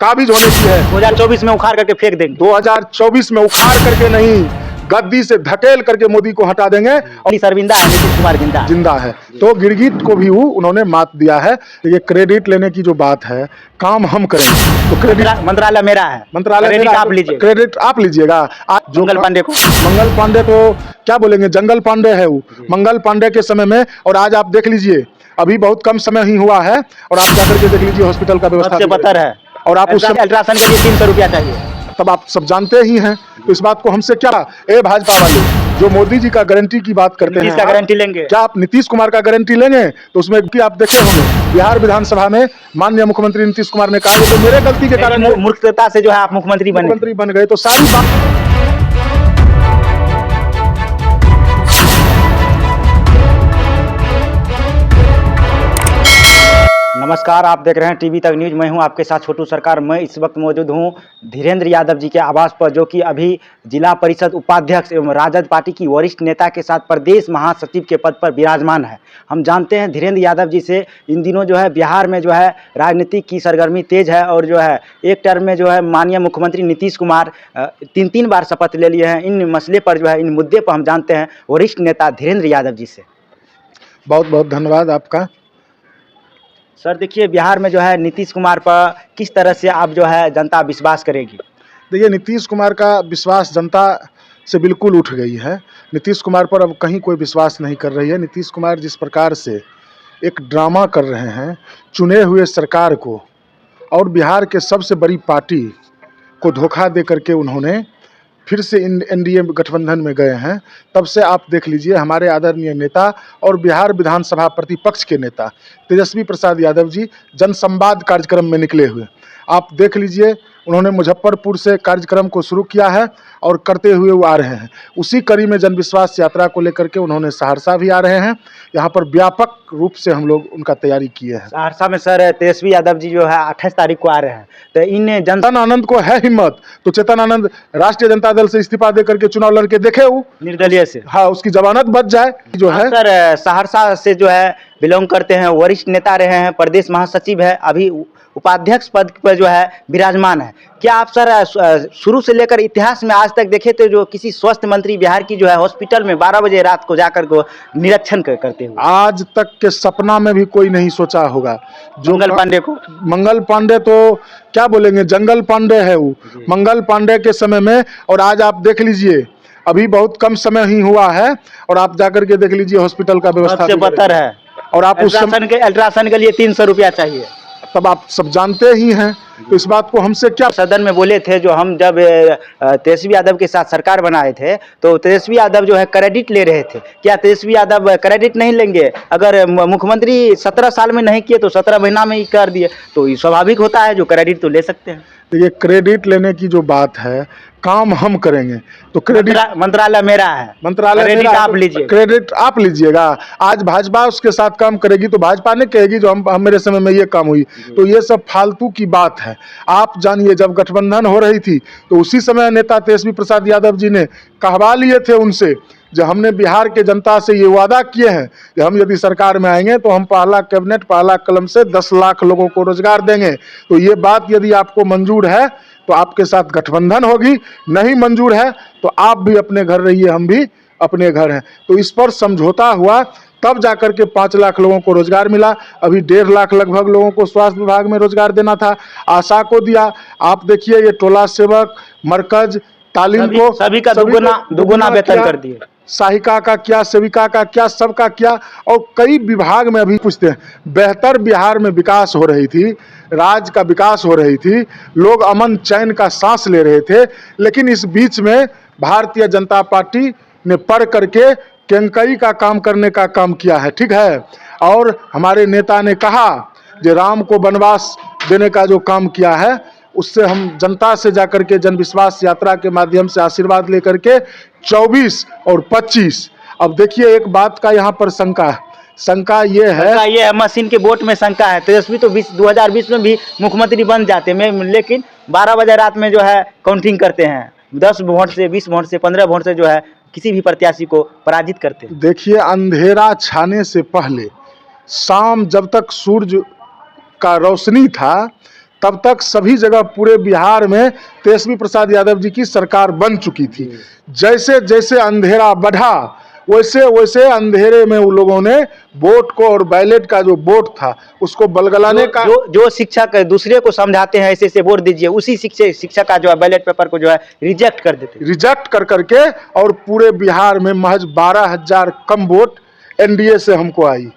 काबिज होने की है। 2024 में उखाड़ करके फेंक देंगे। 2024 में उखाड़ करके नहीं, गद्दी से धकेल करके मोदी को हटा देंगे। और शर्मिंदा है, नीतीश कुमार जिंदा है। तो गिरगिट को भी उन्होंने मात दिया है। ये क्रेडिट लेने की जो बात है, काम हम करेंगे तो क्रेडिट मंत्रालय मेरा है, मंत्रालय मेरा, आप लीजिए, क्रेडिट आप लीजिएगा। मंगल पांडे को, मंगल पांडे को क्या बोलेंगे, जंगल पांडे है वो। मंगल पांडे के समय में, और आज आप देख लीजिए, अभी बहुत कम समय ही हुआ है और आप जाकर के देख लीजिए हॉस्पिटल का व्यवस्था पत्थर है। और आप उस अल्ट्रासाउंड के लिए 300 रुपया चाहिए। तब आप सब जानते ही हैं, तो इस बात को हमसे क्या, ए भाजपा वाले जो मोदी जी का गारंटी की बात करते हैं, का गारंटी लेंगे क्या आप नीतीश कुमार का गारंटी लेंगे? तो उसमें कि आप देखे होंगे बिहार विधानसभा में माननीय मुख्यमंत्री नीतीश कुमार ने कहा तो मेरे गलती के कारण मूर्खता से जो है आप मुख्यमंत्री बन गए। तो सारी बात नमस्कार, आप देख रहे हैं टीवी तक न्यूज। मैं हूं आपके साथ छोटू सरकार। मैं इस वक्त मौजूद हूं धीरेन्द्र यादव जी के आवास पर, जो कि अभी जिला परिषद उपाध्यक्ष एवं राजद पार्टी की वरिष्ठ नेता के साथ प्रदेश महासचिव के पद पर विराजमान है। हम जानते हैं धीरेन्द्र यादव जी से, इन दिनों जो है बिहार में जो है राजनीति की सरगर्मी तेज है और जो है एक टर्म में जो है माननीय मुख्यमंत्री नीतीश कुमार 3 बार शपथ ले लिए हैं। इन मसले पर जो है, इन मुद्दे पर हम जानते हैं वरिष्ठ नेता धीरेन्द्र यादव जी से। बहुत बहुत धन्यवाद आपका। सर देखिए, बिहार में जो है नीतीश कुमार पर किस तरह से आप जो है जनता विश्वास करेगी? देखिए, नीतीश कुमार का विश्वास जनता से बिल्कुल उठ गई है। नीतीश कुमार पर अब कहीं कोई विश्वास नहीं कर रही है। नीतीश कुमार जिस प्रकार से एक ड्रामा कर रहे हैं चुने हुए सरकार को और बिहार के सबसे बड़ी पार्टी को धोखा दे करके उन्होंने फिर से एनडीए गठबंधन में गए हैं, तब से आप देख लीजिए हमारे आदरणीय नेता और बिहार विधानसभा प्रतिपक्ष के नेता तेजस्वी प्रसाद यादव जी जनसंवाद कार्यक्रम में निकले हुए। आप देख लीजिए, उन्होंने मुजफ्फरपुर से कार्यक्रम को शुरू किया है और करते हुए वो आ रहे हैं। उसी कड़ी में जनविश्वास यात्रा को लेकर के उन्होंने सहरसा भी आ रहे हैं। यहाँ पर व्यापक रूप से हम लोग उनका तैयारी किए हैं। सहरसा में सर तेजस्वी यादव जी जो है 28 तारीख को आ रहे हैं, तो इन चेतन आनंद को है हिम्मत, तो चेतन आनंद राष्ट्रीय जनता दल से इस्तीफा दे करके चुनाव लड़के देखे वो निर्दलीय से, हाँ, उसकी जमानत बच जाए जो है। सर सहरसा से जो है बिलोंग करते हैं, वरिष्ठ नेता रहे हैं, प्रदेश महासचिव है, अभी उपाध्यक्ष पद पर जो है विराजमान है। क्या आप सर शुरू से लेकर इतिहास में आज तक देखे तो जो किसी स्वास्थ्य मंत्री बिहार की जो है हॉस्पिटल में 12 बजे रात को जाकर को निरीक्षण करते हुए आज तक के सपना में भी कोई नहीं सोचा होगा? जो मंगल पांडे को, मंगल पांडे तो क्या बोलेंगे, जंगल पांडे है वो। मंगल पांडे के समय में, और आज आप देख लीजिए अभी बहुत कम समय ही हुआ है और आप जाकर के देख लीजिए हॉस्पिटल का व्यवस्था पत्थर है और आप अल्ट्रासाउंड के लिए 300 रुपया चाहिए। तब आप सब जानते ही हैं, तो इस बात को हमसे क्या। सदन में बोले थे, जो हम जब तेजस्वी यादव के साथ सरकार बनाए थे तो तेजस्वी यादव जो है क्रेडिट ले रहे थे। क्या तेजस्वी यादव क्रेडिट नहीं लेंगे? अगर मुख्यमंत्री 17 साल में नहीं किए तो 17 महीना में ही कर दिए, तो ये स्वाभाविक होता है, जो क्रेडिट तो ले सकते हैं। देखिए, क्रेडिट लेने की जो बात है, काम हम करेंगे तो क्रेडिट मंत्रालय मेरा है, मंत्रालय मेरा, आप लीजिए, क्रेडिट आप लीजिएगा। आज भाजपा उसके साथ काम करेगी तो भाजपा ने कहेगी जो हम मेरे समय में ये काम हुई, तो ये सब फालतू की बात है। आप जानिए, जब गठबंधन हो रही थी तो उसी समय नेता तेजस्वी प्रसाद यादव जी ने कहवा लिए थे उनसे, जो हमने बिहार के जनता से ये वादा किए हैं कि हम यदि सरकार में आएंगे तो हम पहला कैबिनेट पहला कलम से 10 लाख लोगों को रोजगार देंगे। तो ये बात यदि आपको मंजूर है तो आपके साथ गठबंधन होगी, नहीं मंजूर है तो आप भी अपने घर रहिए, हम भी अपने घर हैं। तो इस पर समझौता हुआ, तब जाकर के 5 लाख लोगों को रोजगार मिला। अभी 1.5 लाख लगभग लोगों को स्वास्थ्य विभाग में रोजगार देना था, आशा को दिया। आप देखिए, ये टोला सेवक, मरकज, तालीम को सभी का दुगुना वेतन कर दिए। सहायिका का क्या, सेविका का क्या, सबका क्या, और कई विभाग में अभी पूछते हैं। बेहतर बिहार में विकास हो रही थी, राज्य का विकास हो रही थी, लोग अमन चैन का सांस ले रहे थे, लेकिन इस बीच में भारतीय जनता पार्टी ने पढ़ करके केंकई का काम करने का काम किया है, ठीक है। और हमारे नेता ने कहा जो राम को वनवास देने का जो काम किया है, उससे हम जनता से जाकर के जनविश्वास यात्रा के माध्यम से आशीर्वाद लेकर के 24 और 25, अब देखिए एक बात का यहाँ पर शंका ये है मशीन के वोट में शंका है। तेजस्वी तो 2020 में भी मुख्यमंत्री बन जाते हैं, लेकिन 12 बजे रात में जो है काउंटिंग करते हैं, 10 वोट से, 20 वोट से, 15 वोट से जो है किसी भी प्रत्याशी को पराजित करते हैं। देखिए, अंधेरा छाने से पहले शाम जब तक सूरज का रोशनी था तब तक सभी जगह पूरे बिहार में तेजस्वी प्रसाद यादव जी की सरकार बन चुकी थी। जैसे जैसे अंधेरा बढ़ा वैसे वैसे अंधेरे में उन लोगों ने वोट को और बैलेट का जो वोट था उसको बलगलाने का जो शिक्षक दूसरे को समझाते हैं ऐसे ऐसे वोट दीजिए, उसी शिक्षक का जो है बैलेट पेपर को जो है रिजेक्ट कर देते हैं। रिजेक्ट कर करके और पूरे बिहार में महज 12,000 कम वोट एनडीए से हमको आई,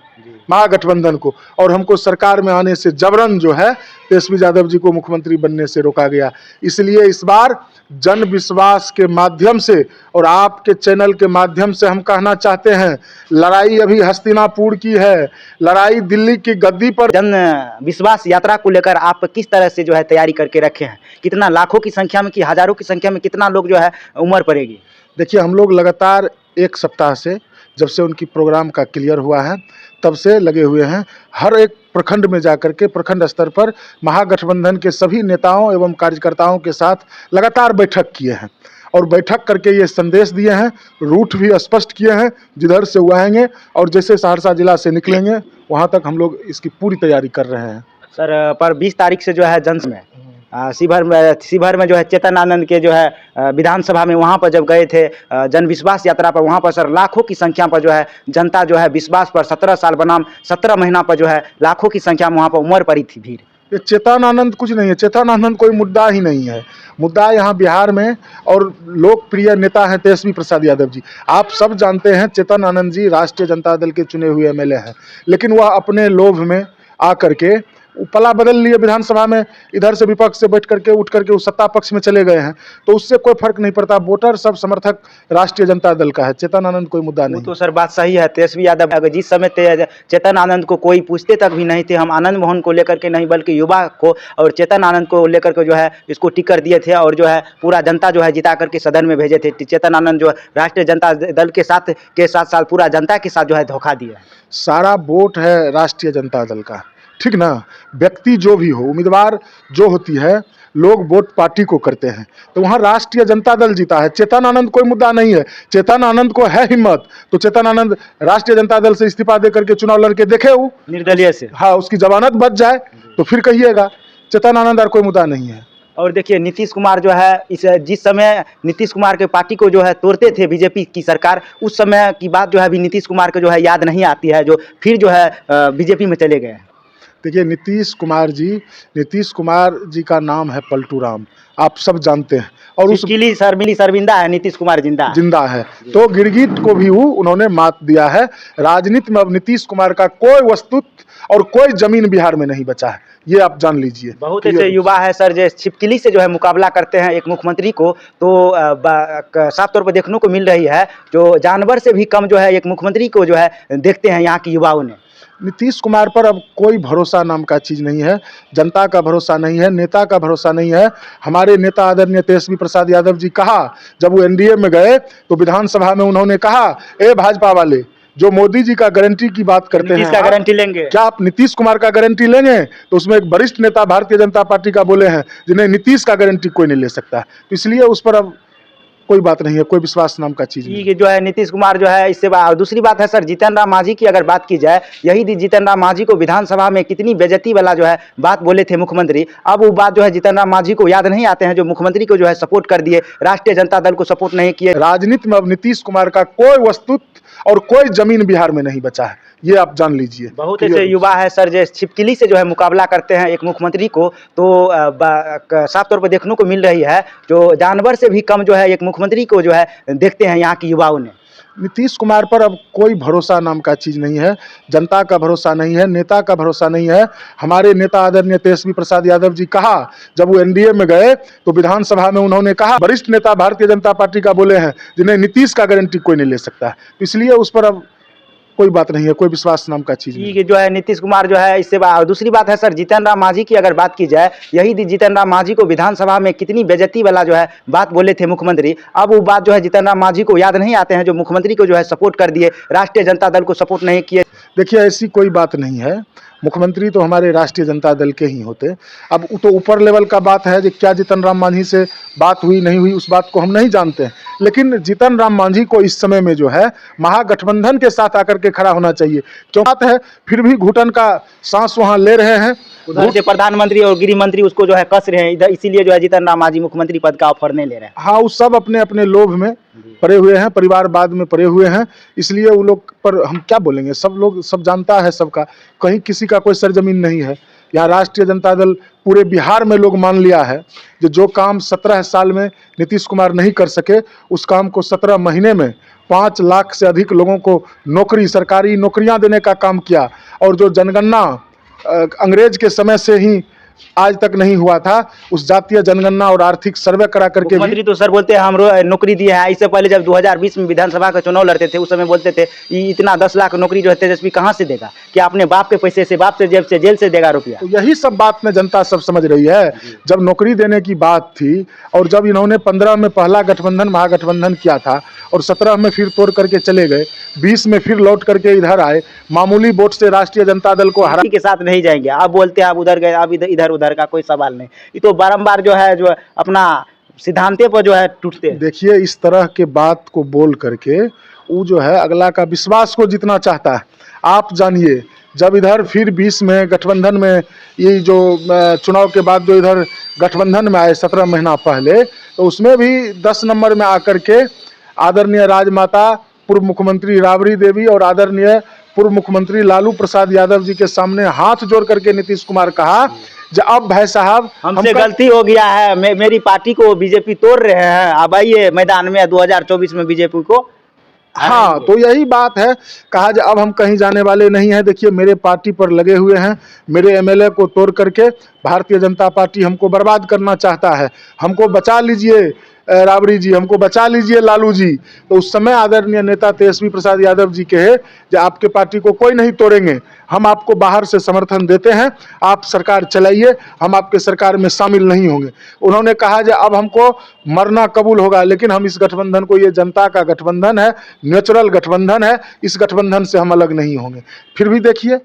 महागठबंधन को, और हमको सरकार में आने से जबरन जो है तेजस्वी यादव जी को मुख्यमंत्री बनने से रोका गया। इसलिए इस बार जन विश्वास के माध्यम से और आपके चैनल के माध्यम से हम कहना चाहते हैं, लड़ाई अभी हस्तिनापुर की है, लड़ाई दिल्ली की गद्दी पर। जन विश्वास यात्रा को लेकर आप किस तरह से जो है तैयारी करके रखे हैं? कितना लाखों की संख्या में कि हजारों की संख्या में कितना लोग जो है उमड़ पड़ेगी? देखिए, हम लोग लगातार एक सप्ताह से, जब से उनकी प्रोग्राम का क्लियर हुआ है तब से लगे हुए हैं। हर एक प्रखंड में जाकर के प्रखंड स्तर पर महागठबंधन के सभी नेताओं एवं कार्यकर्ताओं के साथ लगातार बैठक किए हैं और बैठक करके ये संदेश दिए हैं, रूट भी स्पष्ट किए हैं, जिधर से वो आएंगे और जैसे सहरसा जिला से निकलेंगे वहाँ तक हम लोग इसकी पूरी तैयारी कर रहे हैं। सर, पर 20 तारीख से जो है जन में शिवहर में जो है चेतन आनंद के जो है विधानसभा में वहाँ पर जब गए थे जन विश्वास यात्रा पर, वहाँ पर सर लाखों की संख्या पर जो है जनता जो है विश्वास पर 17 साल बनाम 17 महीना पर जो है लाखों की संख्या में वहाँ पर उमड़ पड़ी थी भीड़। ये चेतन आनंद कुछ नहीं है, चेतन आनंद कोई मुद्दा ही नहीं है। मुद्दा यहाँ बिहार में और लोकप्रिय नेता है तेजस्वी प्रसाद यादव जी। आप सब जानते हैं चेतन आनंद जी राष्ट्रीय जनता दल के चुने हुए एमएलए हैं, लेकिन वह अपने लोभ में आकर के पला बदल लिए विधानसभा में, इधर से विपक्ष से बैठ करके उठ करके उस सत्ता पक्ष में चले गए हैं, तो उससे कोई फर्क नहीं पड़ता। वोटर सब समर्थक राष्ट्रीय जनता दल का है, चेतन आनंद कोई मुद्दा नहीं। तो सर बात सही है, तेजस्वी यादव अगर जिस समय चेतन आनंद को कोई पूछते तक भी नहीं थे, हम आनंद मोहन को लेकर के नहीं बल्कि युवा को और चेतन आनंद को लेकर के जो है इसको टिकट दिए थे और जो है पूरा जनता जो है जिता करके सदन में भेजे थे। चेतन आनंद जो राष्ट्रीय जनता दल के साथ पूरा जनता के साथ जो है धोखा दिया। सारा वोट है राष्ट्रीय जनता दल का, ठीक ना। व्यक्ति जो भी हो, उम्मीदवार जो होती है, लोग वोट पार्टी को करते हैं, तो वहाँ राष्ट्रीय जनता दल जीता है। चेतन आनंद कोई मुद्दा नहीं है। चेतन आनंद को है हिम्मत तो चेतन आनंद राष्ट्रीय जनता दल से इस्तीफा दे करके चुनाव लड़के देखे वो निर्दलीय से, हाँ, उसकी जमानत बच जाए तो फिर कहिएगा। चेतन आनंद और कोई मुद्दा नहीं है। और देखिए नीतीश कुमार जो है जिस समय नीतीश कुमार के पार्टी को जो है तोड़ते थे बीजेपी की सरकार, उस समय की बात जो है अभी नीतीश कुमार को जो है याद नहीं आती है, जो फिर जो है बीजेपी में चले गए। देखिए, नीतीश कुमार जी का नाम है पलटू राम, आप सब जानते हैं, और उस शर्मिंदा है नीतीश कुमार जिंदा है। तो गिरगिट को भी उन्होंने मात दिया है। राजनीति में अब नीतीश कुमार का कोई वस्तुत्व और कोई जमीन बिहार में नहीं बचा है, ये आप जान लीजिए। बहुत ऐसे युवा है सर जो छिपकली से जो है मुकाबला करते हैं एक मुख्यमंत्री को, तो साफ तौर पर देखने को मिल रही है जो जानवर से भी कम जो है एक मुख्यमंत्री को जो है देखते हैं यहाँ के युवाओं ने। नीतीश कुमार पर अब कोई भरोसा नाम का चीज़ नहीं है, जनता का भरोसा नहीं है, नेता का भरोसा नहीं है। हमारे नेता आदरणीय तेजस्वी प्रसाद यादव जी कहा, जब वो एनडीए में गए तो विधानसभा में उन्होंने कहा, ए भाजपा वाले जो मोदी जी का गारंटी की बात करते हैं, का गारंटी लेंगे क्या आप नीतीश कुमार का गारंटी लेंगे? तो उसमें एक वरिष्ठ नेता भारतीय जनता पार्टी का बोले हैं जिन्हें नीतीश का गारंटी कोई नहीं ले सकता, तो इसलिए उस पर अब कोई बात नहीं है, कोई विश्वास नाम का चीज नहीं। जो है नीतीश कुमार जो है इससे दूसरी बात है सर, जीतन राम मांझी की अगर बात की जाए, यही जीतन राम मांझी को विधानसभा में कितनी बेइज्जती वाला जो है बात बोले थे मुख्यमंत्री, अब वो बात जो है जीतन राम मांझी को याद नहीं आते हैं जो मुख्यमंत्री को जो है सपोर्ट कर दिए, राष्ट्रीय जनता दल को सपोर्ट नहीं किए। राजनीति में अब नीतीश कुमार का कोई वस्तुत्व और कोई जमीन बिहार में नहीं बचा है, ये आप जान लीजिए। बहुत ऐसे युवा है सर जो छिपकली से जो है मुकाबला करते हैं एक मुख्यमंत्री को, तो साफ तौर पर देखने को मिल रही है जो जानवर से भी कम जो है एक मुख्यमंत्री को जो है देखते हैं यहाँ के युवाओं ने। नीतीश कुमार पर अब कोई भरोसा नाम का चीज़ नहीं है, जनता का भरोसा नहीं है, नेता का भरोसा नहीं है। हमारे नेता आदरणीय तेजस्वी प्रसाद यादव जी कहा, जब वो एनडीए में गए तो विधानसभा में उन्होंने कहा, वरिष्ठ नेता भारतीय जनता पार्टी का बोले हैं जिन्हें नीतीश का गारंटी कोई नहीं ले सकता, तो इसलिए उस पर अब कोई बात नहीं है, कोई विश्वास नाम का चीज नहीं। जो है नीतीश कुमार जो है इससे दूसरी बात है सर, जीतन राम मांझी की अगर बात की जाए, यही जीतन राम मांझी को विधानसभा में कितनी बेइज्जती वाला जो है बात बोले थे मुख्यमंत्री, अब वो बात जो है जीतन राम मांझी को याद नहीं आते हैं जो मुख्यमंत्री को जो है सपोर्ट कर दिए, राष्ट्रीय जनता दल को सपोर्ट नहीं किए। देखिए, ऐसी कोई बात नहीं है, मुख्यमंत्री तो हमारे राष्ट्रीय जनता दल के ही होते। अब तो ऊपर लेवल का बात है, जो क्या जीतन राम मांझी से बात हुई नहीं हुई उस बात को हम नहीं जानते हैं, लेकिन जीतन राम मांझी को इस समय में जो है महागठबंधन के साथ आकर के खड़ा होना चाहिए। क्यों बात है, फिर भी घुटन का सांस वहां ले रहे हैं। उधर से प्रधानमंत्री और गृह मंत्री उसको जो है कस रहे हैं, इधर इसीलिए जो है जीतन राम मांझी मुख्यमंत्री पद का ऑफर नहीं ले रहे हैं। हाँ, वो सब अपने अपने लोभ में पड़े हुए हैं, परिवारवाद में पड़े हुए हैं, इसलिए वो लोग पर हम क्या बोलेंगे। सब लोग, सब जानता है सबका, कहीं किसी का कोई सरजमीन नहीं है। यहाँ राष्ट्रीय जनता दल पूरे बिहार में लोग मान लिया है कि जो काम 17 साल में नीतीश कुमार नहीं कर सके, उस काम को 17 महीने में 5 लाख से अधिक लोगों को नौकरी, सरकारी नौकरियां देने का काम किया। और जो जनगणना अंग्रेज के समय से ही आज तक नहीं हुआ था, उस जातीय जनगणना और आर्थिक सर्वे करा करके भी मुख्यमंत्री तो सर बोलते हैं हम नौकरी दिए हैं। इससे पहले जब 2020 में विधानसभा का चुनाव लड़ते थे, उस समय बोलते थे इतना 10 लाख नौकरी जो है तेजस्वी कहाँ से देगा, क्या अपने बाप के पैसे से, बाप से जेब से, जेल से देगा रुपया। तो यही सब बात में जनता सब समझ रही है। जब नौकरी देने की बात थी और जब इन्होंने 15 में पहला गठबंधन महागठबंधन किया था और 17 में फिर तोड़ करके चले गए, 20 में फिर लौट करके इधर आए, मामूली वोट से राष्ट्रीय जनता दल को हरा के साथ नहीं जाएंगे। आप बोलते हैं आप उधर गए, आप इधर उधर का कोई सवाल नहीं। ये तो बारंबार जो है जो अपना सिद्धांते पर जो है टूटते हैं। देखिए, इस तरह के बात को बोल करके वो जो है अगला का विश्वास को जीतना चाहता है। आप जानिए, जब इधर फिर 20 में गठबंधन में ये जो चुनाव के बाद जो इधर गठबंधन में आए 17 महीना पहले, तो उसमें भी 10 नंबर में आकर के आदरणीय राजमाता पूर्व मुख्यमंत्री राबड़ी देवी और आदरणीय पूर्व मुख्यमंत्री लालू प्रसाद यादव जी के सामने हाथ जोड़ करके नीतीश कुमार कहा जो अब भाई साहब हमसे गलती हो गया है, मेरी पार्टी को बीजेपी तोड़ रहे हैं, अब आइए मैदान में 2024 में बीजेपी को। हाँ, तो यही बात है, कहा जो अब हम कहीं जाने वाले नहीं हैं। देखिए, मेरे पार्टी पर लगे हुए हैं, मेरे एमएलए को तोड़ करके भारतीय जनता पार्टी हमको बर्बाद करना चाहता है। हमको बचा लीजिए राबड़ी जी, हमको बचा लीजिए लालू जी। तो उस समय आदरणीय नेता तेजस्वी प्रसाद यादव जी कहे जो आपके पार्टी को कोई नहीं तोड़ेंगे, हम आपको बाहर से समर्थन देते हैं, आप सरकार चलाइए, हम आपके सरकार में शामिल नहीं होंगे। उन्होंने कहा जो अब हमको मरना कबूल होगा, लेकिन हम इस गठबंधन को, ये जनता का गठबंधन है, नेचुरल गठबंधन है, इस गठबंधन से हम अलग नहीं होंगे। फिर भी देखिए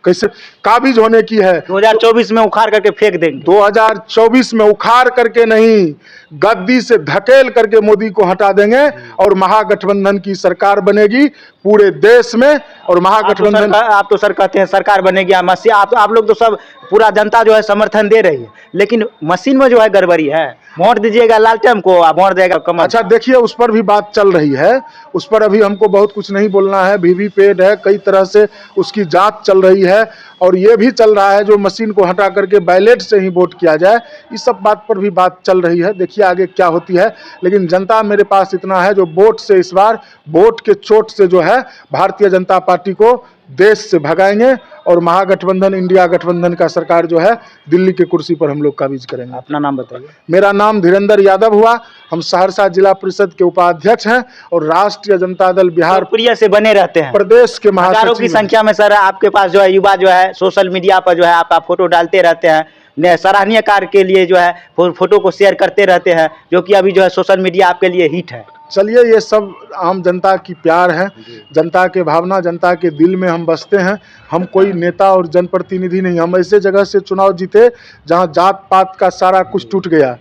कैसे काबिज होने की है। 2024 में उखाड़ करके फेंक देंगे। 2024 में उखाड़ करके नहीं, गद्दी से धकेल करके मोदी को हटा देंगे और महागठबंधन की सरकार बनेगी पूरे देश में। और महागठबंधन आप तो सर कहते हैं सरकार बनेगी, आप लोग तो सब पूरा जनता जो है समर्थन दे रही है, लेकिन मशीन में जो है गड़बड़ी है। वोट दीजिएगा लालटेन को, वोट देगा कमल। अच्छा देखिए, उस पर भी बात चल रही है, उस पर अभी हमको बहुत कुछ नहीं बोलना है। वीवीपैट है, कई तरह से उसकी जांच चल रही है और ये भी चल रहा है जो मशीन को हटा करके बैलेट से ही वोट किया जाए, इस सब बात पर भी बात चल रही है। देखिए आगे क्या होती है, लेकिन जनता मेरे पास इतना है जो वोट से, इस बार वोट के चोट से जो है भारतीय जनता पार्टी को देश से भगाएंगे और महागठबंधन, इंडिया गठबंधन का सरकार जो है दिल्ली की कुर्सी पर हम लोग काबिज करेंगे। अपना नाम बताइए। मेरा नाम धीरेन्द्र यादव हुआ, हम सहरसा जिला परिषद के उपाध्यक्ष हैं और राष्ट्रीय जनता दल बिहार प्रिय से बने रहते हैं। प्रदेश के हजारों की महासचिव संख्या में सर आपके पास जो है युवा जो है सोशल मीडिया पर जो है आप फोटो डालते रहते हैं, सराहनीय कार्य के लिए जो है फोटो को शेयर करते रहते हैं, जो कि अभी जो है सोशल मीडिया आपके लिए हिट है। चलिए, ये सब आम जनता की प्यार है, जनता के भावना, जनता के दिल में हम बसते हैं। हम कोई नेता और जनप्रतिनिधि नहीं, हम ऐसे जगह से चुनाव जीते जहां जात पात का सारा कुछ टूट गया।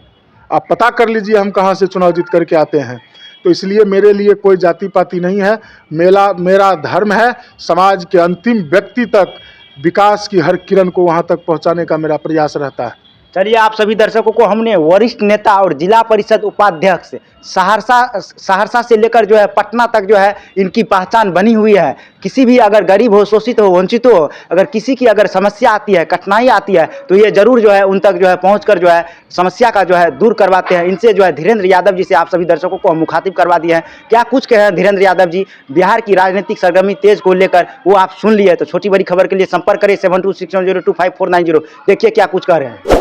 आप पता कर लीजिए हम कहां से चुनाव जीत करके आते हैं। तो इसलिए मेरे लिए कोई जाति पाति नहीं है। मेरा धर्म है समाज के अंतिम व्यक्ति तक विकास की हर किरण को वहां तक पहुंचाने का मेरा प्रयास रहता है। चलिए, आप सभी दर्शकों को हमने वरिष्ठ नेता और जिला परिषद उपाध्यक्ष सहरसा से लेकर जो है पटना तक जो है इनकी पहचान बनी हुई है। किसी भी अगर गरीब हो, शोषित हो, वंचित हो, अगर किसी की अगर समस्या आती है, कठिनाई आती है, तो ये जरूर जो है उन तक जो है पहुंचकर जो है समस्या का जो है दूर करवाते हैं। इनसे जो है धीरेन्द्र यादव जी से आप सभी दर्शकों को हम मुखातिब करवा दिए हैं। क्या कुछ कहे हैं धीरेन्द्र यादव जी बिहार की राजनीतिक सरगर्मी तेज को लेकर, वो आप सुन लिए। तो छोटी बड़ी खबर के लिए संपर्क करें 7261025490। देखिए क्या कुछ कह रहे हैं।